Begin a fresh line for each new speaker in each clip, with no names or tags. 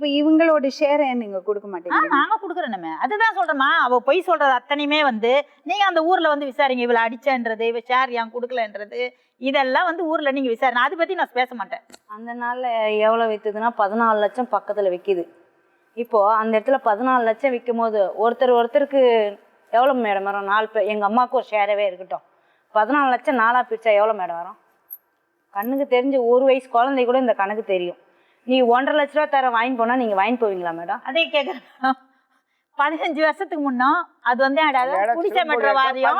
இப்போ இவங்களோட ஷேர் நீங்க கொடுக்க மாட்டீங்க?
நாங்க குடுக்குறோமே, அதுதான் சொல்றேமா. அவ பொய் சொல்றது அத்தனையுமே வந்து நீங்க அந்த ஊர்ல வந்து விசாரிங்க. இவள அடிச்சன்றது, இவ ஷேர் ஏன் கொடுக்கலன்றது, இதெல்லாம் வந்து ஊர்ல நீங்க விசாரிங்க. அதை பத்தி நான் பேச மாட்டேன்.
அந்த நாள்ல எவ்வளவு வித்துதுன்னா 14 லட்சம் பக்கத்துல விக்குது. இப்போ அந்த இடத்துல 14 லட்சம் விற்கும் போது ஒருத்தருக்கு எவ்வளவு மேடம் வரும்? 4 பேர். எங்க அம்மாவுக்கு ஒரு ஷேரவே இருக்கட்டும், 14 லட்சம் 4ஆ பிரிச்சா எவ்வளவு மேடம் வரும்? கண்ணுக்கு தெரிஞ்சு 1 வயசு குழந்தை கூட இந்த கணக்கு தெரியும். நீ 1.5 லட்ச ரூபா தர வாங்கி போனா நீங்க வாங்கி போவீங்களா மேடம்?
அதே கேக்குறேன். 15 வருஷத்துக்கு முன்னா அது வந்து குடிசை மெட்ரோ வாரியம்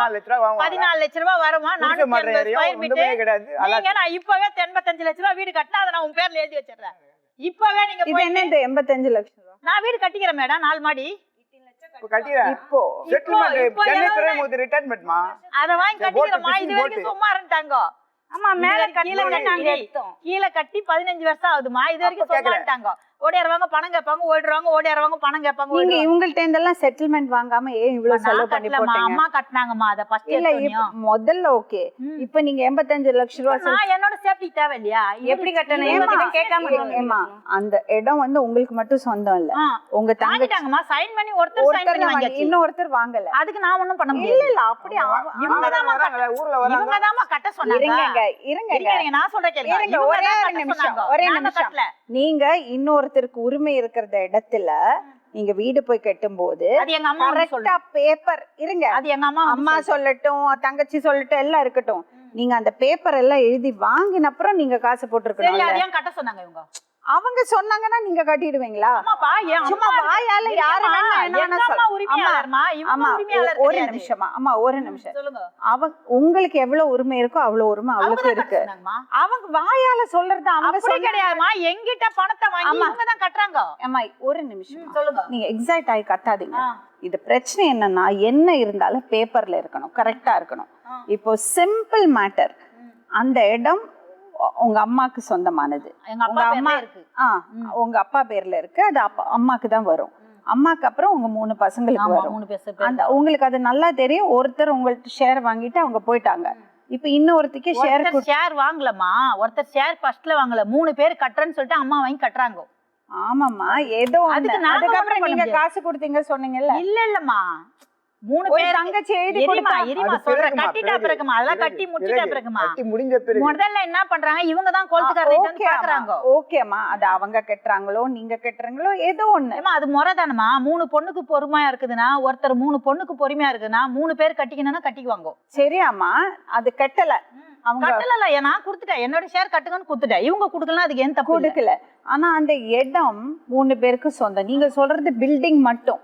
14 லட்ச ரூபாய் வருமா? 450 ஸ்கொயர் மீட்டர். நான் இப்பவே 85 லட்ச ரூபாய் வீடு கட்டினா அதை நான் உன் பேர்ல எழுதி வச்சிடறேன். இப்பவே நீங்க
இது என்ன இந்த 85 லட்சம் ரூபாய்?
நான் வீடு கட்டிக்கிறேன் மேடம், 4 மாடி.
இப்போ
அத வாங்கி கட்டிக்கிறோமா? இது வரைக்கும் சும்மா இருந்துட்டாங்க.
ஆமா, மேல
கீழே கட்டி 15 வருஷம் ஆகுதுமா. இது வரைக்கும் சொல்லிட்டாங்க. ஓடியாருவாங்க, பணம் கேட்பாங்க, ஓடிடுவாங்க, ஓடியாருவாங்க, பணம் கேட்பாங்க.
நீங்க இவங்கள்ட்ட இருந்தெல்லாம் செட்டில்மெண்ட் வாங்காம ஏன் இவ்வளவு செலவு பண்ணி போட்டீங்க?
அம்மா கட்டினாங்கம்மா. அத ஃபர்ஸ்ட்
இல்ல முதல்ல ஓகே. இப்போ நீங்க 85 லட்சம் ரூபாய்
நான் என்னோட சேஃப்டி தேவை இல்லையா?
எப்படி கட்டணும் கேட்காம
அந்த இடம் வந்து உங்களுக்கு மட்டும் சொந்தம் இல்ல, உங்க
தங்கிட்டாங்கம்மா. சைன் பண்ணி ஒருத்தர் சைன் பண்ணி வாங்கியாச்சு,
இன்னொருத்தர் வாங்கல.
அதுக்கு நான் ஒண்ணும் பண்ண முடியாது.
இல்ல அப்படி
இவங்கதாம்மா கட்ட சொன்னாங்க.
இருங்க
நான் சொல்றேன் கேளுங்க.
ஒரே நிமிஷம். நீங்க இன்னொருத்தருக்கு உரிமை இருக்கிற இடத்துல நீங்க வீடு போய் கட்டும் போது கரெக்டா பேப்பர் இருங்க,
அது எங்க
அம்மா சொல்லட்டும், தங்கச்சி சொல்லட்டும், எல்லாம் இருக்கட்டும், நீங்க அந்த பேப்பர் எல்லாம் எழுதி வாங்கின அப்புறம் நீங்க காசு போட்டுருக்கணும்.
அதையும் கட்ட சொன்னாங்க இவங்க.
அவங்க சொன்னாங்கன்னா நீங்க கட்டிடுவீங்களா?
சும்மா
வாயால யாரு ஒரு நிமிஷம்
சொல்லுங்க.
உங்களுக்கு எவ்வளவு உரிமை இருக்கோ அவ்வளவு உரிமை அவளுக்கு இருக்கு. அவங்க வாயால சொல்றது அவங்க
கிடையாதுமா. எங்கிட்ட பணத்தை வாங்கி இவங்க தான் கட்டுறாங்க.
அம்மா ஒரு நிமிஷம்
சொல்லுங்க.
நீங்க எக்ஸைட் ஆகி கத்தாதீங்க. இது பிரச்சனை என்னன்னா, என்ன இருந்தாலும் பேப்பர்ல இருக்கணும், கரெக்டா இருக்கணும். இப்போ சிம்பிள் மேட்டர், அந்த இடம் உங்க அம்மாக்கு சொந்தமானது, உங்க அப்பா பேர்ல இருக்கு, அது அம்மாக்கு தான் வரும். அம்மாக்கு அப்புறம் உங்க 3 பசங்களுக்கு வரும். அந்த உங்களுக்கு அது நல்லா தெரியும். ஒருத்தர் உங்கள்ட்ட ஷேர் வாங்கிட்டு அவங்க போயிட்டாங்க. இப்ப இன்னொருத்திக்கு
ஷேர் வாங்கலமா. ஒருத்தர் ஷேர் ஃபர்ஸ்ட்ல வாங்கல, 3 பேர் கட்டுறேன்னு சொல்லிட்டு அம்மா வாங்கி கட்டுறாங்க.
ஆமாமா, ஏதோ அதுக்கப்புறம் நீங்க காசு கொடுத்தீங்க சொன்னீங்கல்ல.
இல்லம்மா, 3 பேர்
தங்கச்சி எழுதி
சொல்றேன். கட்டிட்டா பிறகுமா, அதெல்லாம் கட்டி முடிச்சிட்டா பிறகுமா, முதல்ல என்ன பண்றாங்க இவங்க தான் கோல்த்துக்காரங்க பாக்குறாங்க.
ஓகேமா, அது அவங்க கட்டுறாங்களோ நீங்க கட்டுறாங்களோ ஏதோ ஒண்ணு.
அது முறைதானமா. 3 பொண்ணுக்கு பொறுமையா இருக்குதுன்னா, ஒருத்தர் 3 பொண்ணுக்கு பொறுமையா இருக்குதுன்னா 3 பேர் கட்டிக்கணும்னா கட்டிக்குவாங்க.
சரியாமா, அது கட்டல,
அவங்க கட்டல. நான் கொடுத்துட்டேன், என்னோட ஷேர் கட்டுங்கன்னு கொடுத்துட்டேன். இவங்க கொடுக்கலாம், அதுக்கு ஏன் தப்பு
கொடுக்கல. ஆனா அந்த இடம் 3 பேருக்கு சொந்தம். நீங்க சொல்றது பில்டிங் மட்டும்.